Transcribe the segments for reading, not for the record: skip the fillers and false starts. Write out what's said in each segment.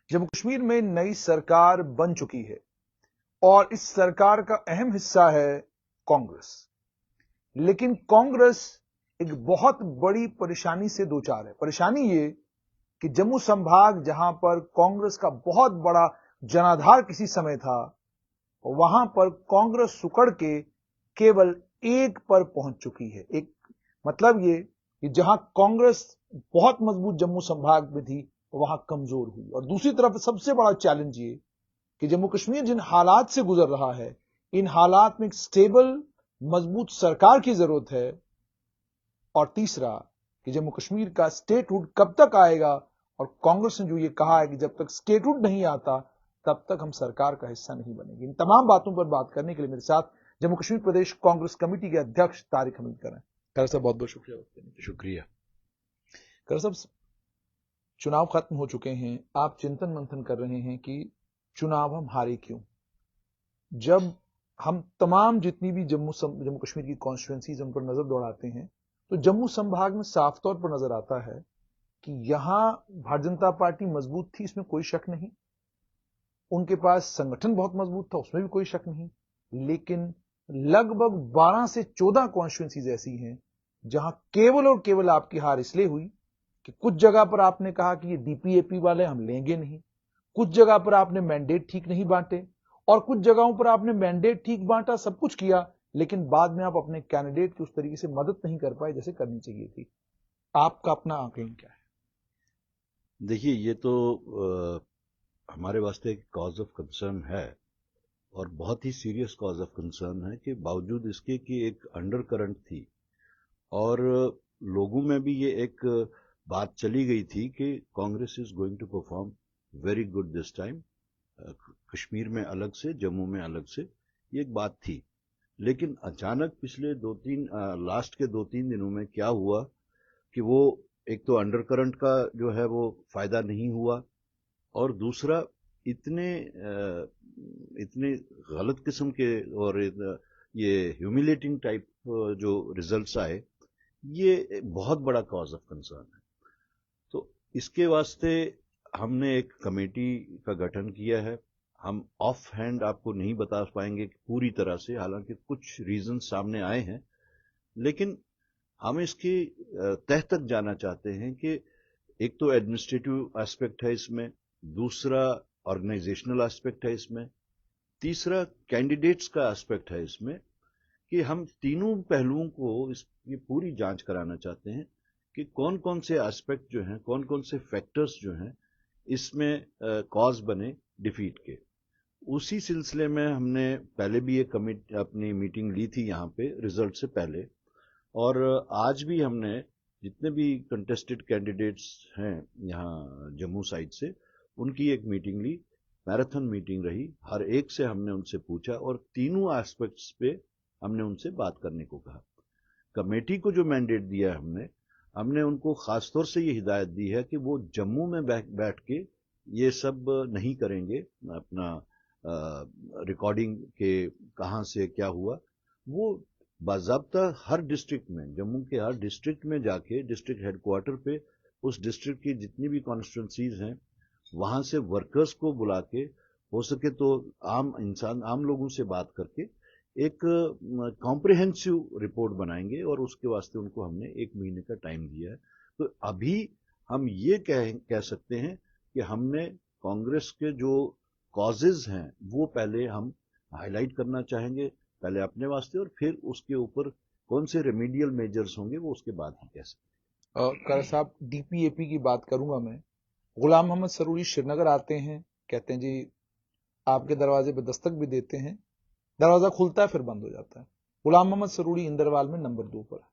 जम्मू कश्मीर में नई सरकार बन चुकी है और इस सरकार का अहम हिस्सा है कांग्रेस। लेकिन कांग्रेस एक बहुत बड़ी परेशानी से दो चार है। परेशानी ये कि जम्मू संभाग जहां पर कांग्रेस का बहुत बड़ा जनाधार किसी समय था, वहां पर कांग्रेस सुकड़ के केवल एक पर पहुंच चुकी है। एक मतलब ये कि जहां कांग्रेस बहुत मजबूत जम्मू संभाग में थी, वहां कमजोर हुई। और दूसरी तरफ सबसे बड़ा चैलेंज ये कि जम्मू कश्मीर जिन हालात से गुजर रहा है, इन हालात में एक स्टेबल मजबूत सरकार की जरूरत है। और तीसरा कि जम्मू कश्मीर का स्टेटहुड कब तक आएगा, और कांग्रेस ने जो ये कहा है कि जब तक स्टेटहुड नहीं आता तब तक हम सरकार का हिस्सा नहीं बनेंगे। इन तमाम बातों पर बात करने के लिए मेरे साथ जम्मू कश्मीर प्रदेश कांग्रेस कमेटी के अध्यक्ष तारिक हमीद कर हैं। कर साहब बहुत बहुत शुक्रिया। शुक्रिया। कर साहब, चुनाव खत्म हो चुके हैं, आप चिंतन मंथन कर रहे हैं कि चुनाव हम हारे क्यों। जब हम तमाम जितनी भी जम्मू कश्मीर की कॉन्स्टिट्यूएंसीज उन पर नजर दौड़ाते हैं, तो जम्मू संभाग में साफ तौर पर नजर आता है कि यहां भारतीय जनता पार्टी मजबूत थी, इसमें कोई शक नहीं। उनके पास संगठन बहुत मजबूत था, उसमें भी कोई शक नहीं। लेकिन लगभग 12 से 14 कॉन्स्टिट्यूएंसीज ऐसी हैं जहां केवल और केवल आपकी हार इसलिए हुई कि कुछ जगह पर आपने कहा कि ये डीपीएपी वाले हम लेंगे नहीं, कुछ जगह पर आपने मैंडेट ठीक नहीं बांटे, और कुछ जगहों पर आपने मैंडेट ठीक बांटा, सब कुछ किया, लेकिन बाद में आप अपने कैंडिडेट की उस तरीके से मदद नहीं कर पाए जैसे करनी चाहिए थी। आपका अपना आकलन क्या है? देखिए, ये तो हमारे वास्ते एक कॉज ऑफ कंसर्न है, और बहुत ही सीरियस कॉज ऑफ कंसर्न है कि बावजूद इसके कि एक अंडर करंट थी और लोगों में भी ये एक बात चली गई थी कि Congress is going to perform very good this time, Kashmir में अलग से, जम्मू में अलग से, ये एक बात थी। लेकिन अचानक पिछले लास्ट के 2-3 दिनों में क्या हुआ कि वो एक तो अंडर करंट का जो है वो फायदा नहीं हुआ, और दूसरा इतने गलत किस्म के और ये ह्यूमिलेटिंग टाइप जो रिजल्ट्स आए, ये बहुत बड़ा कॉज ऑफ कंसर्न है। तो इसके वास्ते हमने एक कमेटी का गठन किया है। हम ऑफ हैंड आपको नहीं बता पाएंगे पूरी तरह से, हालांकि कुछ रीजन सामने आए हैं, लेकिन हम इसकी तह तक जाना चाहते हैं कि एक तो एडमिनिस्ट्रेटिव एस्पेक्ट है इसमें, दूसरा ऑर्गेनाइजेशनल एस्पेक्ट है इसमें, तीसरा कैंडिडेट्स का एस्पेक्ट है इसमें, कि हम तीनों पहलुओं को ये पूरी जांच कराना चाहते हैं कि कौन कौन से एस्पेक्ट जो हैं, कौन कौन से फैक्टर्स जो हैं इसमें कॉज बने डिफीट के। उसी सिलसिले में हमने पहले भी एक कमेटी अपनी मीटिंग ली थी यहाँ पे रिजल्ट से पहले, और आज भी हमने जितने भी कंटेस्टेड कैंडिडेट्स हैं यहाँ जम्मू साइड से, उनकी एक मीटिंग ली, मैराथन मीटिंग रही। हर एक से हमने उनसे पूछा और तीनों एस्पेक्ट्स पे हमने उनसे बात करने को कहा। कमेटी को जो मैंडेट दिया है हमने उनको खासतौर से ये हिदायत दी है कि वो जम्मू में बैठ के ये सब नहीं करेंगे, अपना रिकॉर्डिंग के कहाँ से क्या हुआ, वो बाज़ाब्ता हर डिस्ट्रिक्ट में, जम्मू के हर डिस्ट्रिक्ट में जाके डिस्ट्रिक्ट हेडक्वार्टर पे उस डिस्ट्रिक्ट की जितनी भी कॉन्स्टिट्यूंसीज हैं वहां से वर्कर्स को बुला के, हो सके तो आम लोगों से बात करके एक कॉम्प्रिहेंसिव रिपोर्ट बनाएंगे, और उसके वास्ते उनको हमने 1 महीने का टाइम दिया है। तो अभी हम ये कह सकते हैं कि हमने कांग्रेस के जो कॉजेज हैं वो पहले हम हाईलाइट करना चाहेंगे, पहले अपने वास्ते, और फिर उसके ऊपर कौन से रेमेडियल मेजर्स होंगे वो उसके बाद ही कह सकते। कर साहब, डीपीएपी की बात करूंगा मैं। गुलाम मोहम्मद सरूरी श्रीनगर आते हैं, कहते हैं जी आपके दरवाजे पे दस्तक भी देते हैं, दरवाजा खुलता है फिर बंद हो जाता है। गुलाम मोहम्मद सरूरी इंदरवाल में नंबर 2 पर है,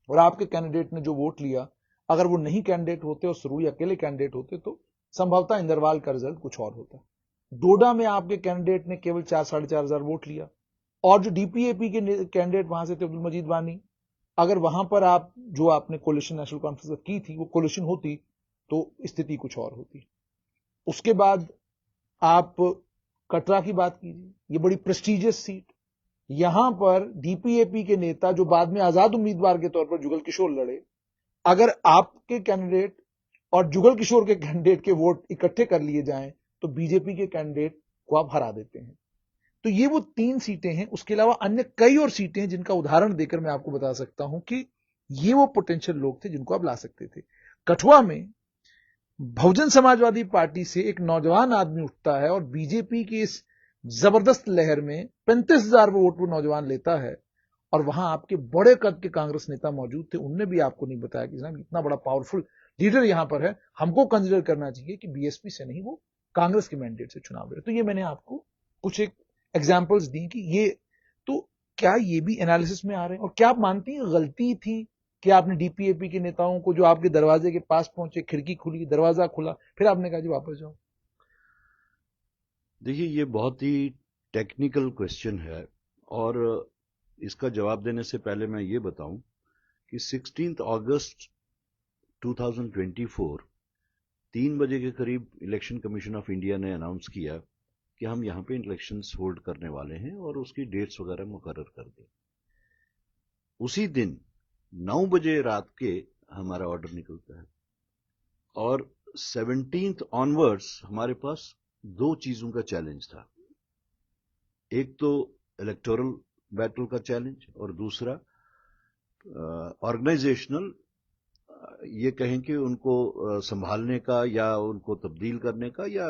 और आपके कैंडिडेट ने जो वोट लिया, अगर वो नहीं कैंडिडेट होते और सरूरी अकेले कैंडिडेट होते तो संभवतः इंदरवाल का रिजल्ट कुछ और होता। डोडा में आपके कैंडिडेट ने केवल 4-4.5 हजार वोट लिया, और जो डीपीएपी के कैंडिडेट वहां से थे अब्दुल मजीद वानी, अगर वहां पर आप जो आपने कोलिशन नेशनल कॉन्फ्रेंस की थी वो कोलिशन होती तो स्थिति कुछ और होती। उसके बाद आप कटरा की बात कीजिए, ये बड़ी प्रेस्टिजियस सीट, यहां पर डीपीएपी के नेता जो बाद में आजाद उम्मीदवार के तौर पर जुगल किशोर लड़े, अगर आपके कैंडिडेट اور जुगल किशोर के कैंडिडेट के वोट इकट्ठे कर लिए जाएं तो बीजेपी के कैंडिडेट को आप हरा देते हैं। तो ये वो 3 सीटें हैं। उसके अलावा अन्य कई और सीटें हैं जिनका उदाहरण देकर मैं आपको बता सकता हूं कि ये वो पोटेंशियल लोग थे जिनको आप ला सकते थे। कठुआ में बहुजन समाजवादी पार्टी से एक नौजवान आदमी उठता है और बीजेपी की इस जबरदस्त लहर में 35,000 वोट वो नौजवान लेता है, और वहां आपके बड़े कद के कांग्रेस नेता मौजूद थे। उनने भी आपको नहीं बताया कि साहब इतना बड़ा पावरफुल लीडर यहां पर है, हमको कंसिडर करना चाहिए कि बीएसपी से नहीं, वो कांग्रेस के मैंडेट से चुनाव लड़े। तो ये मैंने आपको कुछ एक एग्जाम्पल्स दी कि ये, तो क्या ये भी एनालिसिस में आ रहे हैं? और क्या आप मानती हैं गलती थी कि आपने डीपीएपी के नेताओं को जो आपके दरवाजे के पास पहुंचे, खिड़की खुली, दरवाजा खुला, फिर आपने कहा जी वापस जाओ? देखिए, ये बहुत ही टेक्निकल क्वेश्चन है, और इसका जवाब देने से पहले मैं ये बताऊं कि 16 अगस्त 2024 3 बजे के करीब इलेक्शन कमीशन ऑफ इंडिया ने अनाउंस किया कि हम यहाँ पे इलेक्शंस होल्ड करने वाले हैं और उसकी डेट्स वगैरह मुकर्रर कर दें। उसी दिन 9 बजे रात के हमारा ऑर्डर निकलता है, और 17th ऑनवर्ड्स हमारे पास 2 चीजों का चैलेंज था। एक तो इलेक्टोरल बैटल का चैलेंज, और दूसरा ऑर्गेनाइजेशनल, ये कहें कि उनको संभालने का या उनको तब्दील करने का या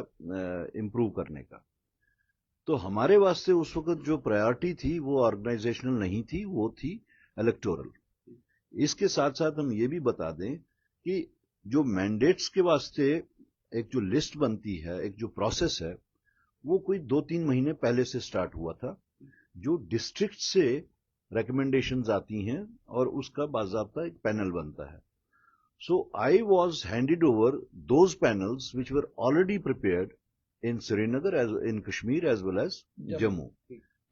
इम्प्रूव करने का। तो हमारे वास्ते उस वक्त जो प्रायोरिटी थी वो ऑर्गेनाइजेशनल नहीं थी, वो थी इलेक्टोरल। इसके साथ साथ हम ये भी बता दें कि जो मैंडेट्स के वास्ते एक जो लिस्ट बनती है, एक जो प्रोसेस है, वो कोई 2-3 महीने पहले से स्टार्ट हुआ था। जो डिस्ट्रिक्ट से रिकमेंडेशंस आती हैं और उसका बाज़ाब्ता एक पैनल बनता है। So I was handed over those panels which were already prepared in Srinagar, in Kashmir as well as Jammu.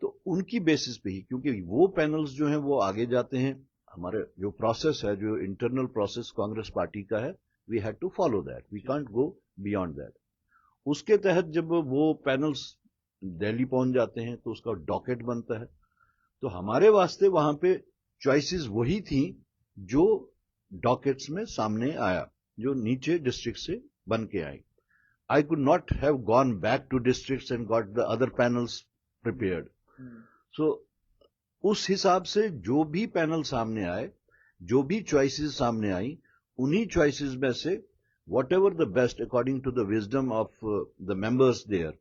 तो उनकी बेसिस पे ही, क्योंकि वो पैनल्स जो हैं वो आगे जाते हैं, हमारे जो प्रोसेस है, जो इंटरनल प्रोसेस कांग्रेस पार्टी का है, we had to follow that, we can't go beyond that. उसके तहत जब वो पैनल्स दिल्ली पहुंच जाते हैं तो उसका डॉकेट बनता है। तो हमारे वास्ते वहां पे चॉइसेस वही थी जो डॉकेट्स में सामने आया, जो नीचे डिस्ट्रिक्ट से बन के आई। I could not have gone back to districts and got the other panels prepared. So, उस हिसाब से जो भी पैनल सामने आए, जो भी चॉइसेस सामने आई, उन्हीं चॉइसेस में से whatever the best according to the wisdom of the members there.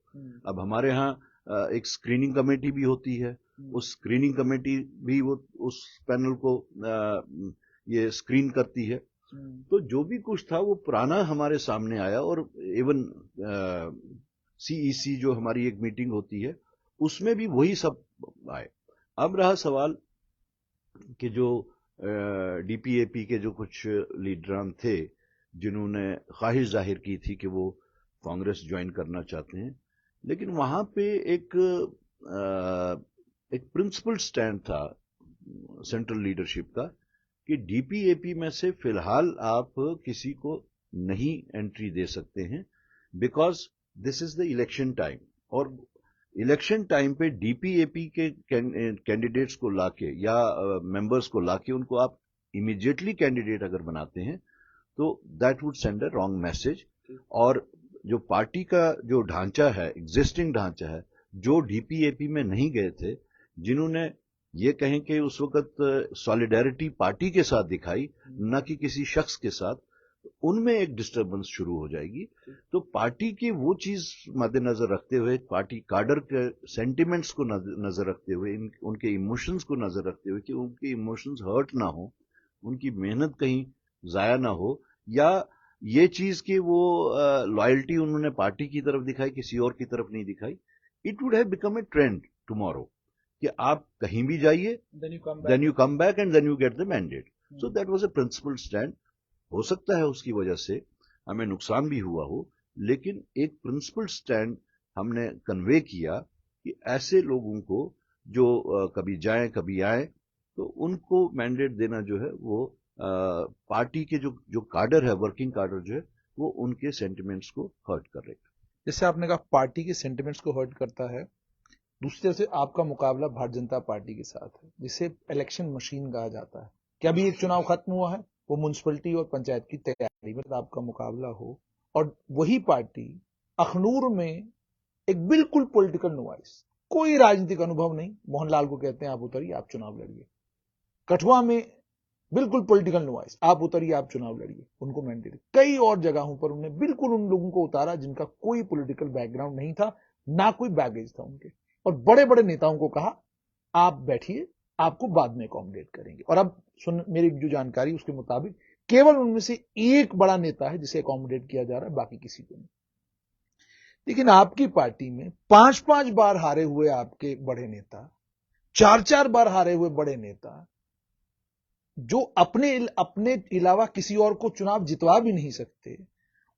अब हमारे यहाँ एक स्क्रीनिंग कमेटी भी होती है, उस स्क्रीनिंग कमेटी भी वो उस पैनल को ये स्क्रीन करती है। तो जो भी कुछ था वो पुराना हमारे सामने आया, और इवन सीईसी जो हमारी एक मीटिंग होती है उसमें भी वही सब आए। अब रहा सवाल कि जो डीपीएपी के जो कुछ लीडरान थे जिन्होंने ख्वाहिश जाहिर की थी कि वो कांग्रेस ज्वाइन करना चाहते हैं, लेकिन वहां पे एक प्रिंसिपल स्टैंड था सेंट्रल लीडरशिप का कि डीपीएपी में से फिलहाल आप किसी को नहीं एंट्री दे सकते हैं, because this is the election time. और इलेक्शन टाइम पे डीपीएपी के कैंडिडेट्स को लाके या मेंबर्स को लाके उनको आप इमीडिएटली कैंडिडेट अगर बनाते हैं तो that would send a wrong message. और जो पार्टी का जो ढांचा है, एग्जिस्टिंग ढांचा है, जो डीपीएपी में नहीं गए थे, जिन्होंने ये कहें कि उस वक्त सॉलिडेरिटी पार्टी के साथ दिखाई, न कि किसी शख्स के साथ, उनमें एक डिस्टर्बेंस शुरू हो जाएगी। तो पार्टी की वो चीज मद्देनजर रखते हुए, पार्टी काडर के सेंटिमेंट्स को नजर रखते हुए, उनके इमोशंस को नजर रखते हुए कि उनके इमोशंस हर्ट ना हो, उनकी मेहनत कहीं जाया ना हो, या ये चीज कि वो लॉयल्टी उन्होंने पार्टी की तरफ दिखाई, किसी और की तरफ नहीं दिखाई, it would have become a trend tomorrow कि आप कहीं भी जाइए, then you come back and then you get the mandate. So that was a principled stand. हो सकता है उसकी वजह से हमें नुकसान भी हुआ हो, लेकिन एक प्रिंसिपल्ड स्टैंड हमने कन्वे किया कि ऐसे लोगों को जो कभी जाएं कभी आए, तो उनको मैंडेट देना जो है वो पार्टी के जो काडर है, वर्किंग काडर जो है, वो उनके सेंटिमेंट्स को हर्ट करेगा। जैसे आपने कहा पार्टी के सेंटिमेंट्स को हर्ट करता है, दूसरी तरफ से आपका मुकाबला भारतीय जनता पार्टी के साथ है, जिसे इलेक्शन मशीन कहा जाता है। क्या अभी एक चुनाव खत्म हुआ है وہ म्यूनसिपलिटी اور पंचायत की तैयारी में आपका मुकाबला हो और वही पार्टी अखनूर में एक बिल्कुल पॉलिटिकल नुआइस, कोई राजनीतिक अनुभव नहीं, मोहनलाल को कहते हैं आप उतरिए आप चुनाव लड़िए। कठुआ में बिल्कुल पॉलिटिकल नुआइस, आप उतरिए आप चुनाव लड़िए, उनको मैंडेट। कई और जगहों पर उन्होंने बिल्कुल उन लोगों को उतारा जिनका कोई पॉलिटिकल बैकग्राउंड नहीं था, ना कोई बैगेज था उनके, और बड़े बड़े नेताओं को कहा आप बैठिए, आपको बाद में अकोमोडेट करेंगे। और अब सुन, मेरी जो जानकारी उसके मुताबिक केवल उनमें से एक बड़ा नेता है जिसे अकोमोडेट किया जा रहा है, बाकी किसी को नहीं। लेकिन आपकी पार्टी में 5-5 बार हारे हुए आपके बड़े नेता, 4-4 बार हारे हुए बड़े नेता, जो अपने अलावा किसी और को चुनाव जितवा भी नहीं सकते,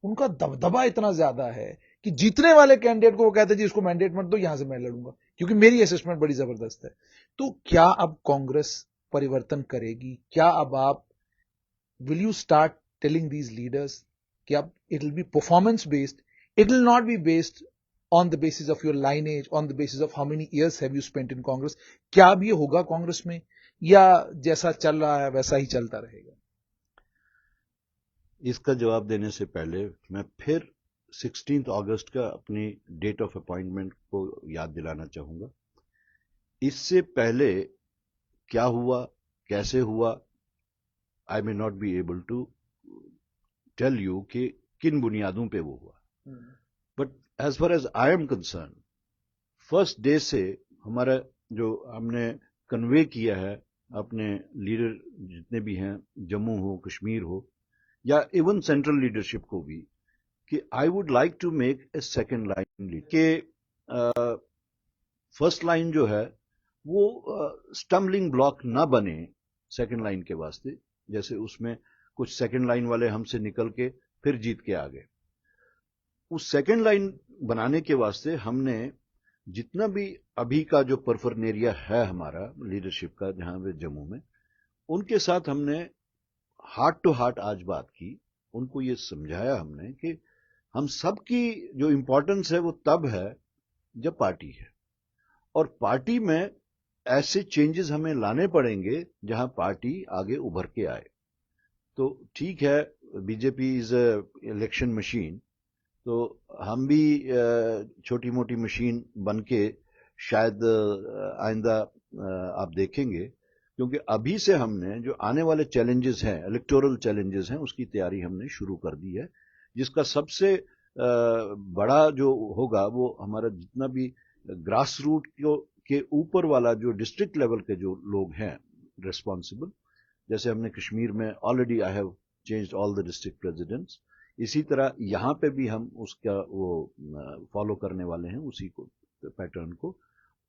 उनका दबदबा इतना ज्यादा है कि जीतने वाले कैंडिडेट को वो कहते जी इसको मैंडेट मत दो, यहां से मैं लड़ूंगा, क्योंकि मेरी असेसमेंट बड़ी जबरदस्त है। तो क्या अब कांग्रेस परिवर्तन करेगी? क्या अब आप will you start telling these leaders कि अब it will be performance based, it will not be based on the basis of your lineage, on the basis of how many years have you spent in Congress? क्या अब ये होगा कांग्रेस में, या जैसा चल रहा है वैसा ही चलता रहेगा? इसका जवाब देने से पहले मैं फिर 16 अगस्त का अपनी डेट ऑफ अपॉइंटमेंट को याद दिलाना चाहूंगा। इससे पहले क्या हुआ, कैसे हुआ, I may not be able to tell you कि किन बुनियादों पे वो हुआ, but as far as I am concerned, first day से हमारा जो हमने कन्वे किया है अपने लीडर जितने भी हैं, जम्मू हो, कश्मीर हो, या इवन सेंट्रल लीडरशिप को भी, कि I would like to make a second line lead, के फर्स्ट लाइन जो है वो स्टम्बलिंग ब्लॉक ना बने सेकेंड लाइन के वास्ते। जैसे उसमें कुछ सेकेंड लाइन वाले हमसे निकल के फिर जीत के आ गए। उस सेकेंड लाइन बनाने के वास्ते हमने जितना भी अभी का जो परफरनेरिया है हमारा लीडरशिप का जहां पे जम्मू में, उनके साथ हमने हार्ट टू हार्ट आज बात की। उनको ये समझाया हमने कि हम सबकी जो इंपॉर्टेंस है वो तब है जब पार्टी है, और पार्टी में ऐसे चेंजेस हमें लाने पड़ेंगे जहां पार्टी आगे उभर के आए। तो ठीक है, BJP is a election machine, तो हम भी छोटी मोटी मशीन बन के शायद आइंदा आप देखेंगे, क्योंकि अभी से हमने जो आने वाले चैलेंजेस हैं, इलेक्टोरल चैलेंजेस हैं, उसकी तैयारी हमने शुरू कर दी है, जिसका सबसे बड़ा जो होगा वो हमारा जितना भी ग्रास रूट के ऊपर वाला जो डिस्ट्रिक्ट लेवल के जो लोग हैं रिस्पॉन्सिबल, जैसे हमने कश्मीर में already I have changed all the district presidents, इसी तरह यहां पे भी हम उसका वो फॉलो करने वाले हैं उसी को पैटर्न को।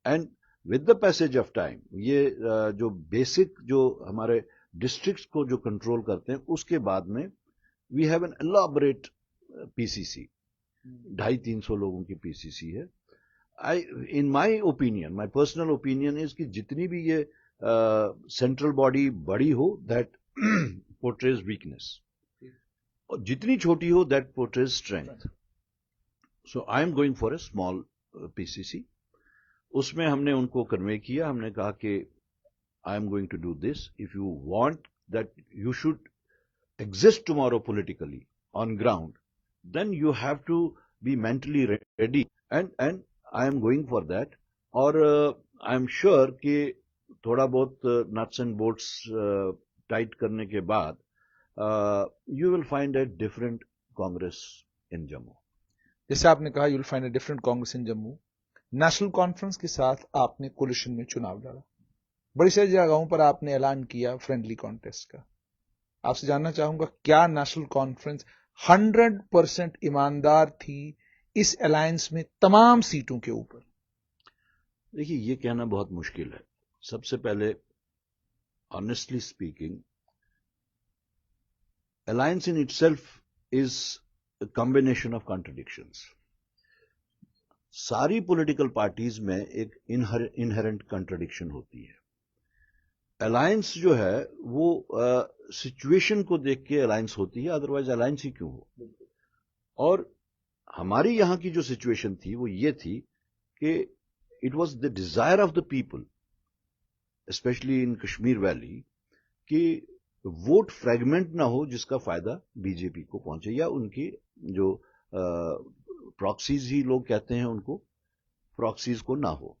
And with the passage of time ये जो बेसिक जो हमारे डिस्ट्रिक्ट्स को जो कंट्रोल करते हैं, उसके बाद में we have an elaborate PCC, 250-300 लोगों की पीसीसी है। In my opinion, my personal opinion is कि जितनी भी ये सेंट्रल बॉडी बड़ी हो दैट पोर्ट्रेज वीकनेस, और जितनी छोटी हो that portrayal strength. So I am going for a small PCC. उसमें हमने उनको कन्वे किया, हमने कहा कि I am going to do this, if you want that you should exist tomorrow politically on ground, then you have to be mentally ready, and I am going for that. और I am sure कि थोड़ा बहुत nuts and bolts tight करने के बाद you will find a different Congress in Jammu. जैसे आपने कहा you will find a different Congress in Jammu, national conference के साथ आपने कोलिशन में चुनाव लड़ा, बड़ी सारी जगहों पर आपने ऐलान किया फ्रेंडली कॉन्टेस्ट का। आपसे जानना चाहूंगा क्या नेशनल कॉन्फ्रेंस 100% ईमानदार थी इस अलायंस में तमाम सीटों के ऊपर? देखिए, ये कहना बहुत मुश्किल है। सबसे पहले honestly speaking, alliance in itself is a combination of contradictions. सारी पॉलिटिकल पार्टीज में एक इनहेरेंट कॉन्ट्रडिक्शन होती है। अलायंस जो है वो सिचुएशन को देख के अलायंस होती है, अदरवाइज अलायंस ही क्यों हो। और हमारी यहां की जो सिचुएशन थी वो ये थी कि it was the desire of the people, specially in Kashmir valley, कि वोट फ्रेगमेंट ना हो जिसका फायदा बीजेपी को पहुंचे, या उनकी जो प्रॉक्सीज ही लोग कहते हैं उनको, प्रॉक्सीज को ना हो,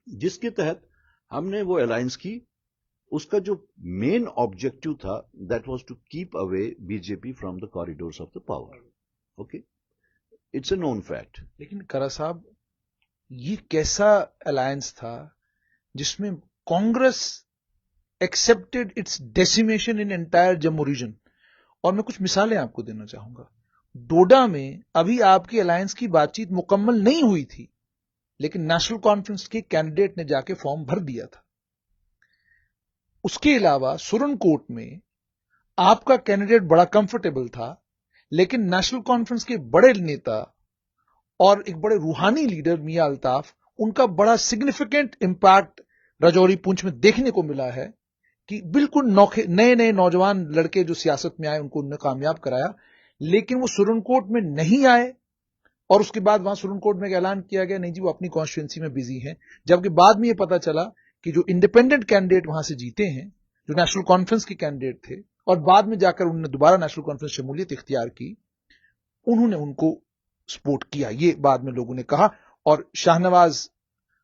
जिसके तहत हमने वो अलायंस की। उसका जो मेन ऑब्जेक्टिव था that was to keep away BJP from the corridors of the power. Okay, it's a known fact. लेकिन करा साहब, ये कैसा अलायंस था जिसमें Congress accepted its decimation in entire Jammu region? और मैं कुछ मिसालें आपको देना चाहूंगा। डोडा में अभी आपकी अलायंस की बातचीत मुकम्मल नहीं हुई थी, लेकिन नेशनल कॉन्फ्रेंस के कैंडिडेट ने जाके फॉर्म भर दिया था। उसके अलावा सुरनकोट में आपका कैंडिडेट बड़ा कंफर्टेबल था, लेकिन नेशनल कॉन्फ्रेंस के बड़े नेता और एक बड़े रूहानी लीडर मियां अल्ताफ, उनका बड़ा सिग्निफिकेंट इंपैक्ट राजौरी पुंछ में देखने को मिला है कि बिल्कुल नए नए नौजवान लड़के जो सियासत में आए उनको उन्होंने कामयाब कराया, लेकिन वो सुरनकोट में नहीं आए। और उसके बाद वहां सुरनकोट में एक ऐलान किया गया, नहीं जी वो अपनी कॉन्स्टिट्यूंसी में बिजी हैं, जबकि बाद में ये पता चला कि जो इंडिपेंडेंट कैंडिडेट वहां से जीते हैं, जो नेशनल कॉन्फ्रेंस के कैंडिडेट थे, और बाद में जाकर उन्होंने दोबारा नेशनल कॉन्फ्रेंस शमूलियत इख्तियार की, उन्होंने उनको सपोर्ट किया, ये बाद में लोगों ने कहा। और शाहनवाज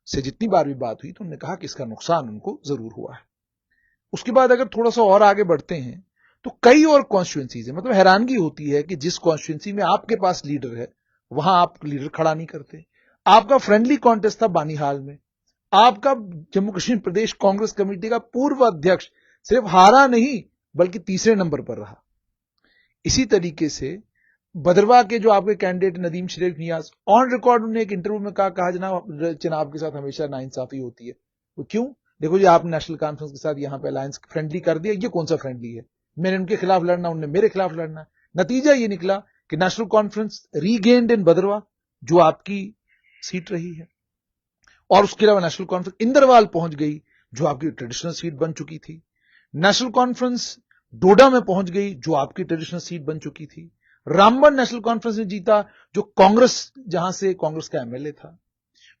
से जितनी बार भी बात हुई तो उन्होंने कहा कि इसका नुकसान उनको जरूर हुआ है। उसके बाद अगर थोड़ा सा और आगे बढ़ते हैं तो कई और कॉन्स्टिट्यूंसीज है। मतलब हैरानगी होती है कि जिस कॉन्स्टिट्यूंसी में आपके पास लीडर है, वहां आप लीडर खड़ा नहीं करते। आपका फ्रेंडली कॉन्टेस्ट था बानीहाल में, आपका जम्मू कश्मीर प्रदेश कांग्रेस कमेटी का पूर्व अध्यक्ष सिर्फ हारा नहीं बल्कि तीसरे नंबर पर रहा। इसी तरीके से भद्रवाह के जो आपके candidate Nadeem Sharif Niaz, on record उन्होंने एक इंटरव्यू में कहा जनाब चनाब के साथ हमेशा नाइंसाफी होती है। वो क्यों? देखो जी, आपने नेशनल कॉन्फ्रेंस के साथ यहां पे अलायंस फ्रेंडली कर दिया, ये कौन सा फ्रेंडली है? मैंने उनके खिलाफ लड़ना, उन्होंने मेरे खिलाफ लड़ना। नतीजा ये निकला कि नेशनल कॉन्फ्रेंस रीगेन्ड इन भद्रवाह, जो आपकी सीट रही है, और उसके अलावा नेशनल कॉन्फ्रेंस इंदरवाल पहुंच गई, जो आपकी ट्रेडिशनल सीट बन चुकी थी। नेशनल कॉन्फ्रेंस डोडा में पहुंच गई, जो आपकी ट्रेडिशनल सीट बन चुकी थी। रामबन नेशनल कॉन्फ्रेंस ने जीता, जो कांग्रेस, जहां से कांग्रेस का एमएलए था।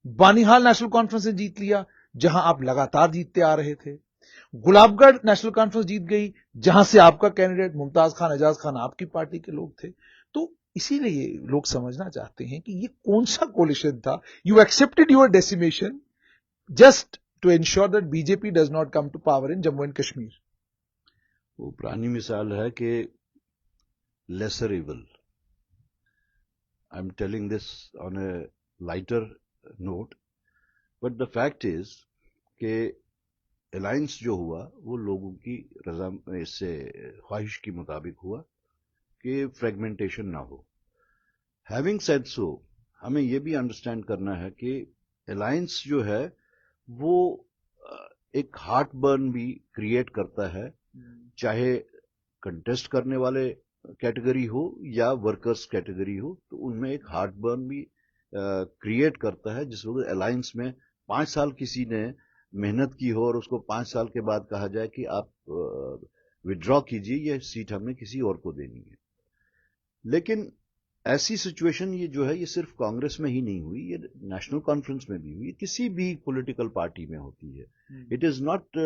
बानीहाल नेशनल कॉन्फ्रेंस ने जीत लिया, जहां आप लगातार जीतते आ रहे थे। गुलाबगढ़ नेशनल कॉन्फ्रेंस जीत गई, जहां से आपका कैंडिडेट मुमताज खान, एजाज खान आपकी पार्टी के लोग थे। तो इसीलिए लोग समझना चाहते हैं कि ये कौन सा कोलिशन था। You accepted your decimation just to ensure that BJP does not come to power in Jammu and Kashmir. वो पुरानी मिसाल है कि lesser evil. I'm telling this on a lighter note, but the fact is कि अलायंस जो हुआ वो लोगों की रजा इससे ख्वाहिश के मुताबिक हुआ कि फ्रेगमेंटेशन ना हो। हैविंग सेड सो, हमें ये भी अंडरस्टैंड करना है कि अलायंस जो है वो एक हार्ट बर्न भी क्रिएट करता है, चाहे कंटेस्ट करने वाले कैटेगरी हो या वर्कर्स कैटेगरी हो, तो उनमें एक हार्ट बर्न भी क्रिएट करता है। जिस वक्त अलायंस में 5 साल किसी ने मेहनत की हो और उसको 5 साल के बाद कहा जाए कि आप विड्रॉ कीजिए, यह सीट हमने किसी और को देनी है। लेकिन ऐसी सिचुएशन ये जो है ये सिर्फ कांग्रेस में ही नहीं हुई, ये नेशनल कॉन्फ्रेंस में भी हुई, किसी भी पॉलिटिकल पार्टी में होती है। It is not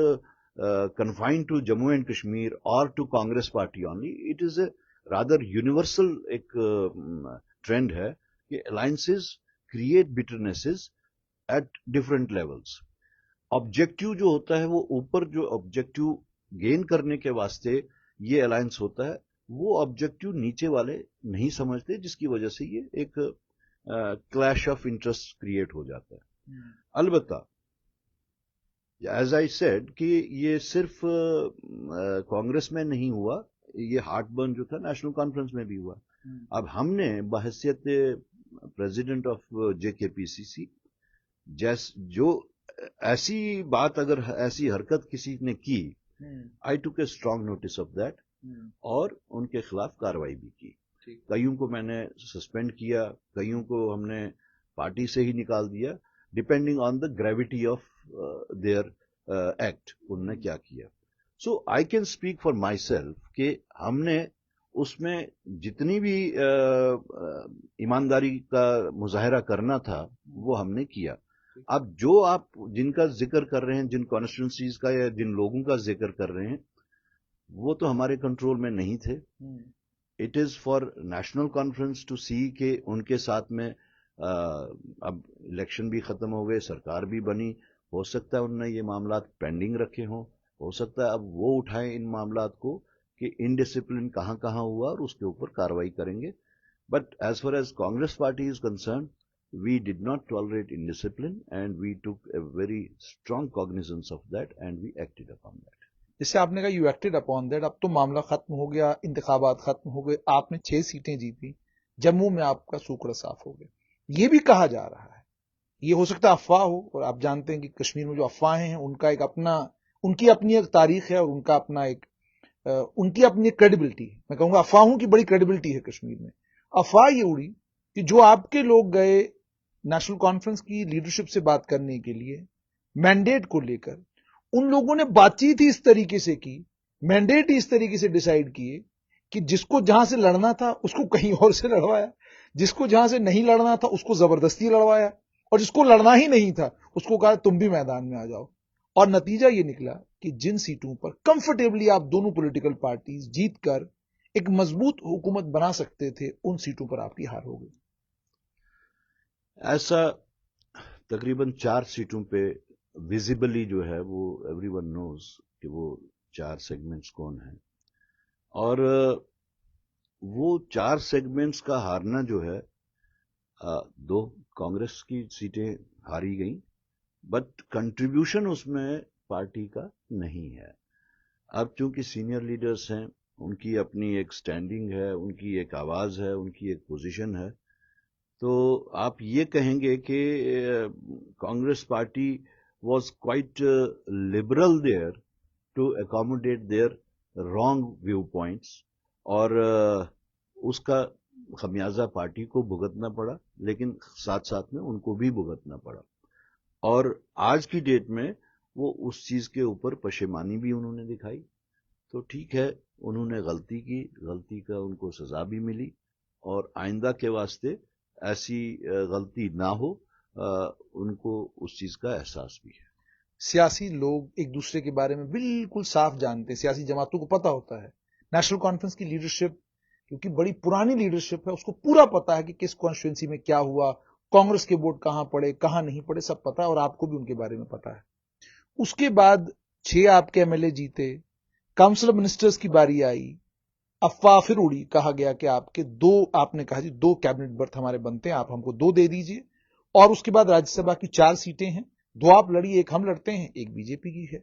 confined to Jammu and Kashmir or to Congress party only. It is a rather universal एक trend है कि alliances create bitternesses at different levels. Objective जो होता है वो ऊपर जो objective gain करने के वास्ते ये alliance होता है, वो objective नीचे वाले नहीं समझते, जिसकी वजह से ये एक clash of interest create हो जाता है। अलबत्ता एज आई सेड कि ये सिर्फ कांग्रेस में नहीं हुआ, ये हार्ट बर्न जो था नेशनल कॉन्फ्रेंस में भी हुआ। अब हमने बहैसियत प्रेसिडेंट ऑफ जेकेपीसीसी जो ऐसी बात, अगर ऐसी हरकत किसी ने की, I took a strong notice of that और उनके खिलाफ कार्रवाई भी की। कईयों को मैंने सस्पेंड किया, कईयों को हमने पार्टी से ही निकाल दिया, depending on the gravity of their act, उन्होंने क्या किया। So I can speak for myself कि हमने उसमें जितनी भी ईमानदारी का मुजाहरा करना था वो हमने किया। अब जो आप जिनका जिक्र कर रहे हैं, जिन कॉन्स्टिट्यूंसीज का या जिन लोगों का जिक्र कर रहे हैं, وہ تو ہمارے کنٹرول میں نہیں تھے. It is for National Conference to see کہ ان کے ساتھ میں اب الیکشن بھی ختم ہو گئے, سرکار بھی بنی, ہو سکتا ہے انہوں نے یہ معاملات پینڈنگ رکھے ہوں, ہو سکتا ہے اب وہ اٹھائیں ان معاملات کو کہ انڈسپلن کہاں کہاں ہوا اور اس کے اوپر کاروائی کریں گے. But as far as Congress party is concern, we did not tolerate indiscipline and we took a very strong cognizance of that and we acted upon that. جیسے آپ نے کہا یو ایکٹڈ اپون دیٹ, اب تو معاملہ ختم ہو گیا, انتخابات ختم ہو گئے, آپ نے 6 سیٹیں جیتی, جموں میں آپ کا سوکڑا صاف ہو گیا. یہ بھی کہا جا رہا ہے, یہ ہو سکتا ہے افواہ ہو, اور آپ جانتے ہیں کہ کشمیر میں جو افواہیں ہیں ان کا ایک اپنا, ان کی اپنی ایک تاریخ ہے اور ان کا اپنا ایک ان کی اپنی ایک کریڈیبلٹی ہے. میں کہوں گا افواہوں کی بڑی کریڈیبلٹی ہے کشمیر میں. افواہ یہ اڑی کہ جو آپ کے لوگ گئے نیشنل کانفرنس کی لیڈرشپ سے بات کرنے کے لیے مینڈیٹ کو لے کر, ان لوگوں نے بات چیت ہی اس طریقے سے کی, مینڈیٹ ہی اس طریقے سے ڈیسائیڈ کیے کہ جس کو جہاں سے لڑنا تھا اس کو کہیں اور سے لڑوایا, جس کو جہاں سے نہیں لڑنا تھا اس کو زبردستی لڑوایا, اور جس کو لڑنا ہی نہیں تھا اس کو کہا تم بھی میدان میں آ جاؤ. اور نتیجہ یہ نکلا کہ جن سیٹوں پر کمفرٹیبلی آپ دونوں پولیٹیکل پارٹیز جیت کر ایک مضبوط حکومت بنا سکتے تھے, ان سیٹوں پر آپ کی ہار ہو گئی. ایسا تقریباً 4 سیٹوں پہ ویزیبلی جو ہے وہ ایوری ون نوز کہ وہ 4 سیگمنٹس کون ہیں, اور وہ 4 سیگمنٹس کا ہارنا جو ہے, 2 کانگریس کی سیٹیں ہاری گئیں, بٹ کنٹریبیوشن اس میں پارٹی کا نہیں ہے. اب چونکہ سینئر لیڈرز ہیں, ان کی اپنی ایک سٹینڈنگ ہے, ان کی ایک آواز ہے, ان کی ایک پوزیشن ہے, تو آپ یہ کہیں گے کہ Congress party was quite liberal there to accommodate their wrong viewpoints, اور اس کا خمیازہ پارٹی کو بھگتنا پڑا, لیکن ساتھ ساتھ میں ان کو بھی بھگتنا پڑا. اور آج کی ڈیٹ میں وہ اس چیز کے اوپر پشیمانی بھی انہوں نے دکھائی. تو ٹھیک ہے, انہوں نے غلطی کی, غلطی کا ان کو سزا بھی ملی, اور آئندہ کے واسطے ایسی غلطی نہ ہو, ان کو اس چیز کا احساس بھی ہے. سیاسی لوگ ایک دوسرے کے بارے میں بالکل صاف جانتے ہیں, سیاسی جماعتوں کو پتا ہوتا ہے. نیشنل کانفرنس کی لیڈرشپ کیونکہ بڑی پرانی لیڈرشپ ہے, اس کو پورا پتا ہے کہ کس کانسٹیٹوئنسی میں کیا ہوا, کانگریس کے ووٹ کہاں پڑے کہاں نہیں پڑے, سب پتا ہے, اور آپ کو بھی ان کے بارے میں پتا ہے. اس کے بعد 6 آپ کے ایم ایل اے جیتے, کاؤنسل آف منسٹرز کی باری آئی, افواہ پھر اڑی, کہا گیا کہ آپ کے 2, آپ نے کہا جی 2 کیبنٹ برتھ ہمارے بنتے ہیں, آپ ہم کو 2 دے دیجئے. اور اس کے بعد راجیہ سبھا کی 4 سیٹیں ہیں, 2 آپ لڑی, 1 ہم لڑتے ہیں, 1 بی جے پی کی ہے.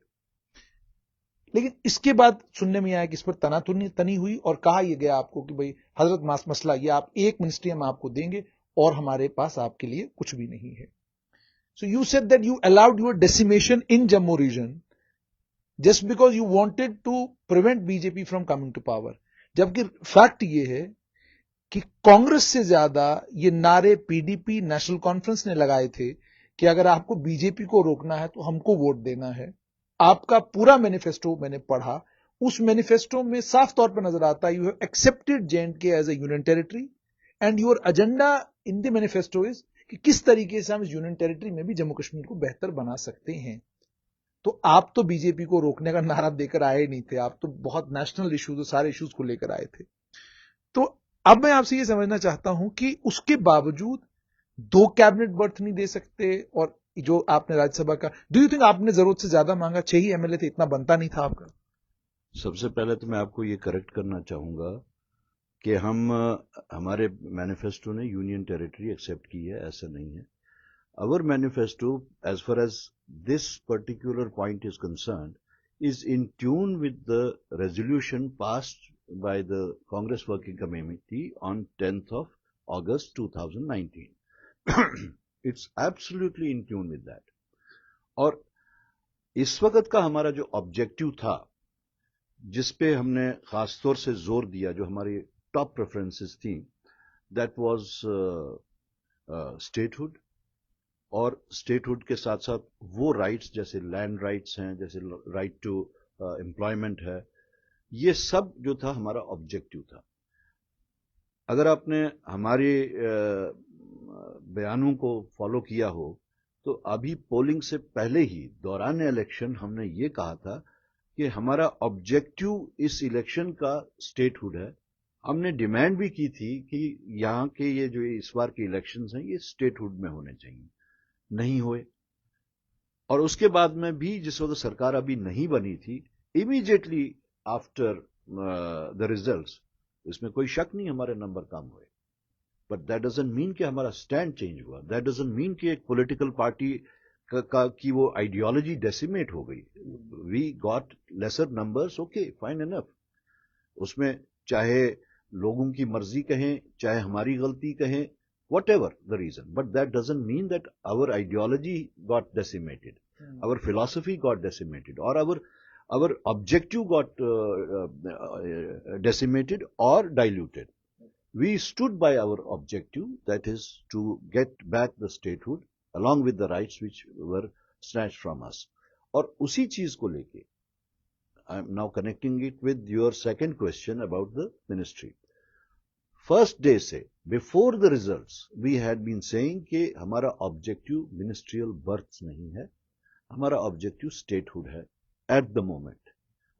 لیکن اس کے بعد سننے میں آیا کہ اس پر تنا تنی ہوئی, اور کہا یہ گیا آپ کو کہ بھئی حضرت مسئلہ یہ, آپ 1 منسٹری ہم آپ کو دیں گے اور ہمارے پاس آپ کے لیے کچھ بھی نہیں ہے. So you said that you allowed your decimation in Jammu region just because you wanted to prevent BJP from coming to power. جبکہ فیکٹ یہ ہے کہ کانگریس سے زیادہ یہ نعرے P D P national conference نے لگائے تھے کہ اگر آپ کو بی جے پی کو روکنا ہے تو ہم کو ووٹ دینا ہے. آپ کا پورا مینیفیسٹو میں نے پڑھا, اس مینیفیسٹو میں صاف طور پر نظر آتا ہے you have accepted J&K as a union territory and your agenda in the manifesto is کہ کس طریقے سے ہم اس یونین ٹیریٹری میں بھی جموں کشمیر کو بہتر بنا سکتے ہیں. تو آپ تو بی جے پی کو روکنے کا نعرہ دے کر آئے نہیں تھے, آپ تو بہت نیشنل ایشوز اور سارے ایشوز کو لے کر آئے تھے. تو اب میں آپ سے یہ سمجھنا چاہتا ہوں کہ اس کے باوجود 2 کیبنٹ برتھ نہیں دے سکتے, اور جو آپ نے راجیہ سبھا کا, ڈو یو تھنک آپ نے ضرورت سے زیادہ مانگا؟ 6 ہی ایم ایل اے تھے, اتنا بنتا نہیں تھا آپ کا. سب سے پہلے تو میں آپ کو یہ کریکٹ کرنا چاہوں گا کہ ہمارے مینیفیسٹو نے یونین ٹیریٹری ایکسپٹ کی ہے, ایسا نہیں ہے. Our manifesto, as far as this particular point is concerned, is in tune with the resolution passed by the Congress Working Committee on 10th of August 2019. It's absolutely in tune with that. اور اس وقت کا ہمارا جو objective تھا, جس پہ ہم نے خاص طور سے زور دیا, جو ہماری ٹاپ پریفرنسز تھیں, دیٹ واز اسٹیٹ ہوڈ. اور اسٹیٹ ہوڈ کے ساتھ ساتھ وہ رائٹس جیسے لینڈ رائٹس ہیں, جیسے رائٹ ٹو امپلائمنٹ ہے, یہ سب جو تھا ہمارا آبجیکٹو تھا. اگر آپ نے ہمارے بیانوں کو فالو کیا ہو تو ابھی پولنگ سے پہلے ہی دوران الیکشن ہم نے یہ کہا تھا کہ ہمارا آبجیکٹو اس الیکشن کا اسٹیٹ ہوڈ ہے. ہم نے ڈیمانڈ بھی کی تھی کہ یہاں کے یہ جو اس بار کے الیکشنز ہیں یہ اسٹیٹ ہوڈ میں ہونے چاہیے, نہیں ہوئے. اور اس کے بعد میں بھی جس وقت سرکار ابھی نہیں بنی تھی, امیڈیٹلی آفٹر دا ریزلٹس, اس میں کوئی شک نہیں ہمارے نمبر کم ہوئے. بٹ دیٹ ڈزنٹ مین کہ ہمارا اسٹینڈ چینج ہوا. دیٹ ڈزنٹ مین کہ ایک پولیٹیکل پارٹی کی وہ آئیڈیالوجی ڈیسیمیٹ ہو گئی. We got lesser numbers, okay fine enough. اس میں چاہے لوگوں کی مرضی کہیں, چاہے ہماری غلطی کہیں, whatever the reason, but that doesn't mean that our ideology got decimated, our philosophy got decimated, or our objective got decimated or diluted. We stood by our objective, that is to get back the statehood along with the rights which were snatched from us. اور اسی چیز کو لے کے I am now connecting it with your second question about the ministry. First day سے before the results we had been saying کہ ہمارا objective ministerial berth نہیں ہے, ہمارا آبجیکٹو اسٹیٹ ہوڈ ہے ایٹ دا مومنٹ,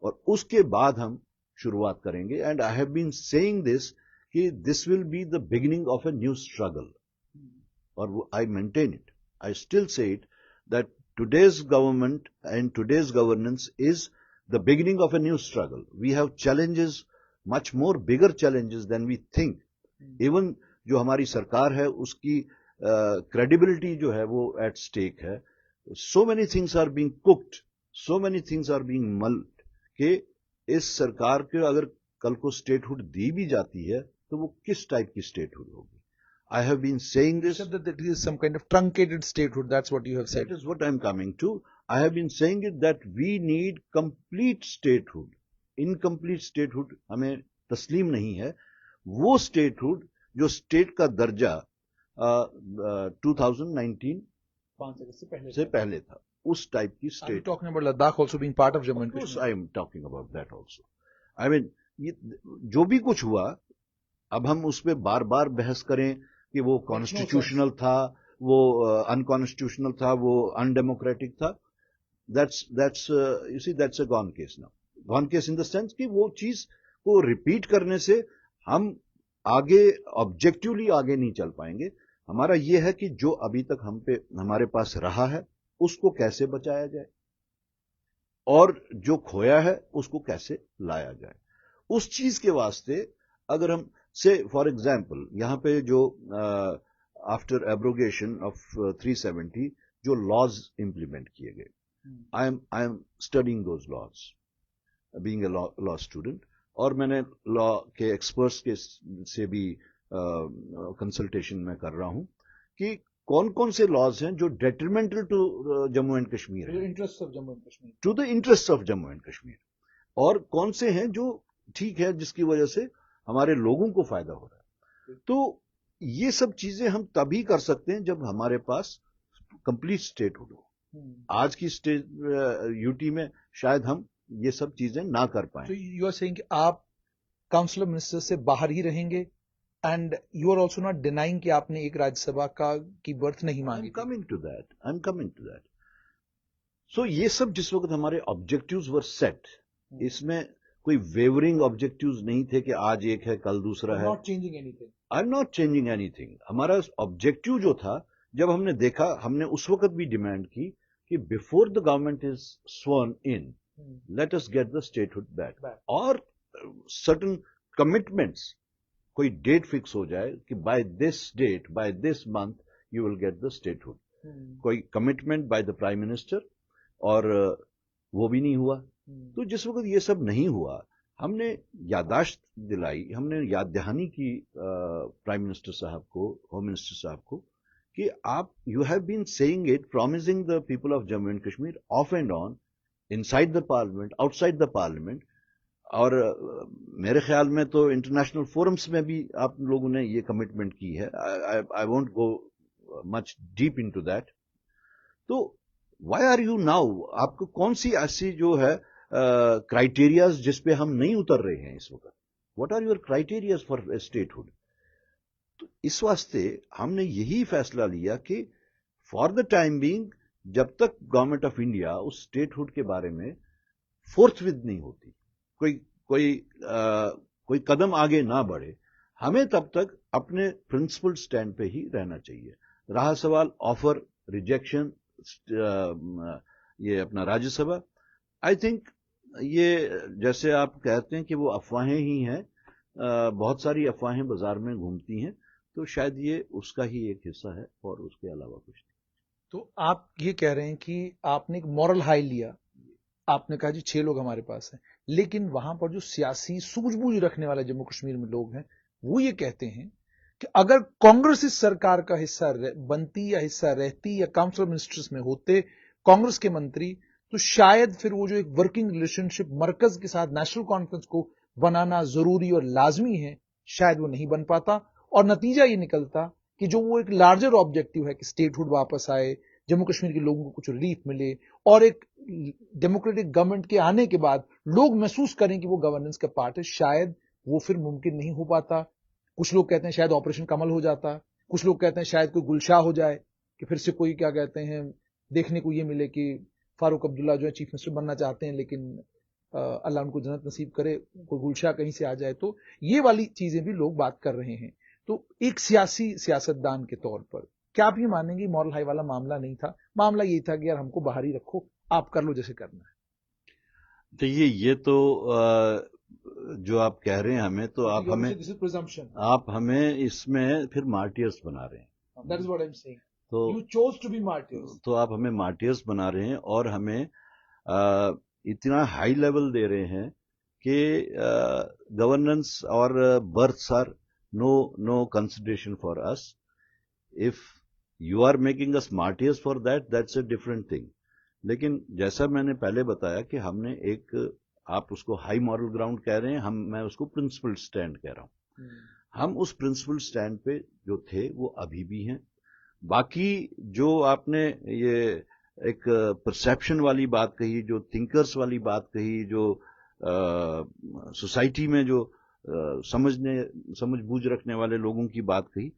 اور اس کے بعد ہم شروعات کریں گے. And I have been saying this کہ this will be the beginning of a new struggle, اور I maintain it, I still say it that today's government and today's governance is the beginning of a new struggle. We have challenges, much more bigger challenges than we think. Even جو ہماری سرکار ہے اس کی credibility جو ہے وہ at stake ہے. So many things are being cooked, so many things are being mulled کہ اس سرکار کے اگر کل کو اسٹیٹ ہوڈ دی بھی جاتی ہے تو وہ کس ٹائپ کی اسٹیٹ ہوڈ ہوگی. I have been saying this. That it is some kind of truncated statehood. That's what you have said. That is what I am coming to. I have been saying it that we need complete statehood. Incomplete statehood ہمیں تسلیم نہیں ہے. وہ statehood جو state کا درجہ 2019 سے پہلے تھا, اس ٹائپ کی state. Are you talking about Ladakh also being part of Jammu and Kashmir? Of course I am talking about that also. I mean, جو بھی کچھ ہوا اب ہم اس پہ بار بار بحث کریں کہ وہ کانسٹیٹیوشنل تھا, وہ انکانسٹیٹیوشنل تھا, وہ انڈیموکریٹک تھا. That's you see that's a gone case now. Gone case in the sense کہ وہ چیز کو ریپیٹ کرنے سے ہم آگے آبجیکٹولی آگے نہیں چل پائیں گے. ہمارا یہ ہے کہ جو ابھی تک ہمارے پاس رہا ہے اس کو کیسے بچایا جائے, اور جو کھویا ہے اس کو کیسے لایا جائے. اس چیز کے واسطے اگر ہم سے فار ایگزامپل یہاں پہ جو آفٹر ایبروگیشن آف 370 جو لاز امپلیمنٹ کیے گئے, I am studying those laws, being a law student, اور میں نے لا کے ایکسپرٹس کے سے بھی کنسلٹیشن میں کر رہا ہوں کہ کون کون سے لاز ہیں جو detrimental to Jammu and Kashmir, to the interest of Jammu and Kashmir, اور کون سے ہیں جو ٹھیک ہے جس کی وجہ سے ہمارے لوگوں کو فائدہ ہو رہا ہے. تو یہ سب چیزیں ہم تبھی کر سکتے ہیں جب ہمارے پاس کمپلیٹ اسٹیٹ ہوڈ ہو. آج کی یوٹی میں شاید ہم یہ سب چیزیں نہ کر پائیں. یو آر سیئنگ کہ آپ کاؤنسل آف منسٹر سے باہر ہی رہیں گے, and you are also not denying کہ آپ نے ایک راجیہ سبھا کی برتھ نہیں مانگی. I am coming to that. So یہ سب جس وقت ہمارے آبجیکٹیوز ور سیٹ, اس میں کوئی ویورنگ آبجیکٹیوز نہیں تھے کہ آج ایک ہے کل دوسرا ہے. آئی am not changing any thing. ہمارا آبجیکٹیو جو تھا, جب ہم نے دیکھا, ہم نے اس وقت بھی ڈیمانڈ کی کہ before the government is sworn in, let us get the statehood back, اور سرٹن کمٹمنٹس, کوئی ڈیٹ فکس ہو جائے کہ by this date, by this month you will get the statehood. کوئی commitment by the prime minister, اور وہ بھی نہیں ہوا. تو جس وقت یہ سب نہیں ہوا, ہم نے یادداشت دلائی, ہم نے یاد دہانی کی پرائم منسٹر صاحب کو, ہوم منسٹر صاحب کو, کہ آپ you have been saying it, promising the people of Jammu and Kashmir off and on, inside the parliament, outside the parliament, اور میرے خیال میں تو انٹرنیشنل فورمس میں بھی آپ لوگوں نے یہ کمٹمنٹ کی ہے. I won't go much deep into that. تو وائی آر یو ناؤ, آپ کو کون سی ایسی جو ہے کرائیٹیریاز جس پہ ہم نہیں اتر رہے ہیں اس وقت, what are your criterias for statehood. تو اس واسطے ہم نے یہی فیصلہ لیا کہ فار دا ٹائم بینگ, جب تک گورنمنٹ آف انڈیا اس اسٹیٹ ہوڈ کے بارے میں फोर्थविथ नहीं होती, कोई कदम आगे ना बढ़े, हमें तब तक अपने प्रिंसिपल स्टैंड पे ही रहना चाहिए. रहा सवाल ऑफर रिजेक्शन, ये अपना राज्यसभा, आई थिंक ये जैसे आप कहते हैं कि वो अफवाहें ही हैं, बहुत सारी अफवाहें बाजार में घूमती हैं, तो शायद ये उसका ही एक हिस्सा है और उसके अलावा कुछ नहीं. तो आप ये कह रहे हैं कि आपने एक मॉरल हाई लिया, आपने कहा जी 6 लोग हमारे पास हैं, लेकिन वहां पर जो सियासी सूझबूझ रखने वाले जम्मू कश्मीर में लोग हैं वो ये कहते हैं कि अगर कांग्रेस इस सरकार का हिस्सा बनती या हिस्सा रहती या काउंसिल ऑफ मिनिस्टर्स में होते कांग्रेस के मंत्री, तो शायद फिर वो जो एक वर्किंग रिलेशनशिप मरकज के साथ नेशनल कॉन्फ्रेंस को बनाना जरूरी और लाजमी है, शायद वो नहीं बन पाता, और नतीजा ये निकलता कि जो वो एक लार्जर ऑब्जेक्टिव है कि स्टेटहुड वापस आए, जम्मू कश्मीर के लोगों को कुछ रिलीफ मिले, और एक डेमोक्रेटिक गवर्नमेंट के आने के बाद लोग महसूस करें कि वो गवर्नेंस का पार्ट है, शायद वो फिर मुमकिन नहीं हो पाता. कुछ लोग कहते हैं शायद ऑपरेशन कमल हो जाता, कुछ लोग कहते हैं शायद कोई गुलशाह हो जाए कि फिर से कोई क्या कहते हैं देखने को ये मिले कि फारूक अब्दुल्ला जो है चीफ मिनिस्टर बनना चाहते हैं, लेकिन अल्लाह उनको जन्नत नसीब करे, कोई गुलशाह कहीं से आ जाए. तो ये वाली चीजें भी लोग बात कर रहे हैं. तो एक सियासतदान के तौर पर क्या आप ये मानेंगे मॉरल हाई वाला मामला नहीं था, मामला ये था कि यार हमको बाहर ही रखो, आप कर लो जैसे करना है? तो ये तो जो आप कह रहे हैं हमें, तो आप हमें इसमें फिर मार्टियर्स बना रहे हैं. That is what I'm saying. तो You chose to be martyrs. तो आप हमें मार्टियर्स बना रहे हैं और हमें इतना हाई लेवल दे रहे हैं कि गवर्नेंस और births are no consideration for us. If you are making us martyrs for that's a different thing. लेकिन जैसा मैंने पहले बताया कि हमने एक, आप उसको हाई मॉरल ग्राउंड कह रहे हैं, मैं उसको प्रिंसिपल स्टैंड कह रहा हूं. हम उस प्रिंसिपल स्टैंड पे जो थे वो अभी भी हैं. बाकी जो आपने ये एक परसेप्शन वाली बात कही, जो थिंकर्स वाली बात कही, जो सोसाइटी में जो समझ बूझ रखने वाले लोगों की बात कही,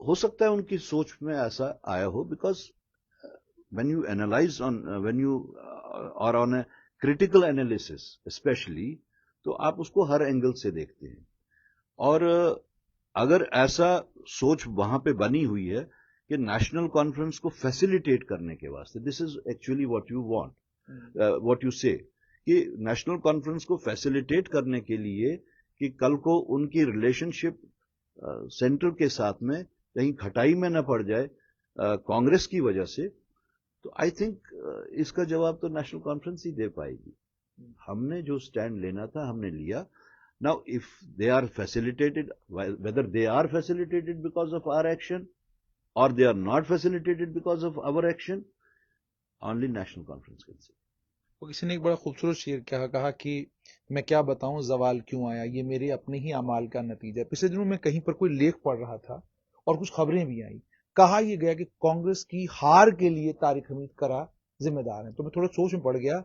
हो सकता है उनकी सोच में ऐसा आया हो, because when you analyze when you are on a critical analysis especially, तो आप उसको हर एंगल से देखते हैं. और अगर ऐसा सोच वहां पे बनी हुई है कि नेशनल कॉन्फ्रेंस को फैसिलिटेट करने के वास्ते, this is actually what you want, what you से, कि नेशनल कॉन्फ्रेंस को फैसिलिटेट करने के लिए कि कल को उनकी रिलेशनशिप सेंटर के साथ में कहीं खटाई में न पड़ जाए कांग्रेस की वजह से, तो आई थिंक इसका जवाब तो नेशनल कॉन्फ्रेंस ही दे पाएगी. हमने जो स्टैंड लेना था हमने लिया. Now if they are facilitated, whether they are facilitated because of our action और they are not facilitated because of our action, only National Conference can say. वो किसी ने एक बड़ा खूबसूरत शेर कहा कि मैं क्या बताऊं जवाल क्यों आया, ये मेरे अपने ही अमाल का नतीजा है. पिछले दिनों में कहीं पर कोई लेख पढ़ रहा था और कुछ खबरें भी आई, कहा यह गया कि कांग्रेस की हार के लिए तारिक हमीद करा जिम्मेदार है. तो मैं थोड़ा सोच में पड़ गया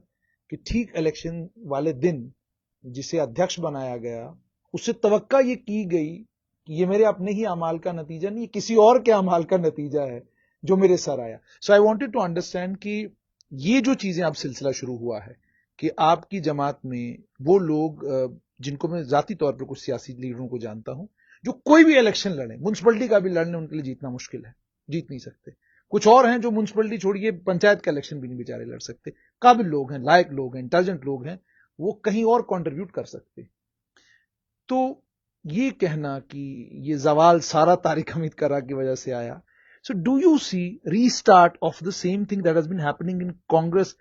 कि ठीक इलेक्शन वाले दिन जिसे अध्यक्ष बनाया गया, उससे तवक्का ये की गई कि ये मेरे अपने ही अमाल का नतीजा नहीं, किसी और के अमाल का नतीजा है जो मेरे सर आया. सो आई वांटेड टू अंडरस्टैंड कि ये जो चीजें अब सिलसिला शुरू हुआ है कि आपकी जमात में वो लोग जिनको मैं जाती तौर पर कुछ सियासी लीडरों को जानता हूं, जो कोई भी इलेक्शन लड़े, म्युनिसिपैलिटी का भी लड़ने उनके लिए जीतना मुश्किल है, जीत नहीं सकते. कुछ और हैं जो म्युनिसिपैलिटी छोड़िए पंचायत का इलेक्शन भी नहीं बेचारे लड़ सकते. काबिल लोग हैं, लायक लोग हैं, इंटेलिजेंट लोग हैं, वो कहीं और कंट्रीब्यूट कर सकते. तो ये कहना कि ये जवाल सारा तारिक हमीद करा की वजह से आया. So do you see restart of the same thing that has been happening in Congress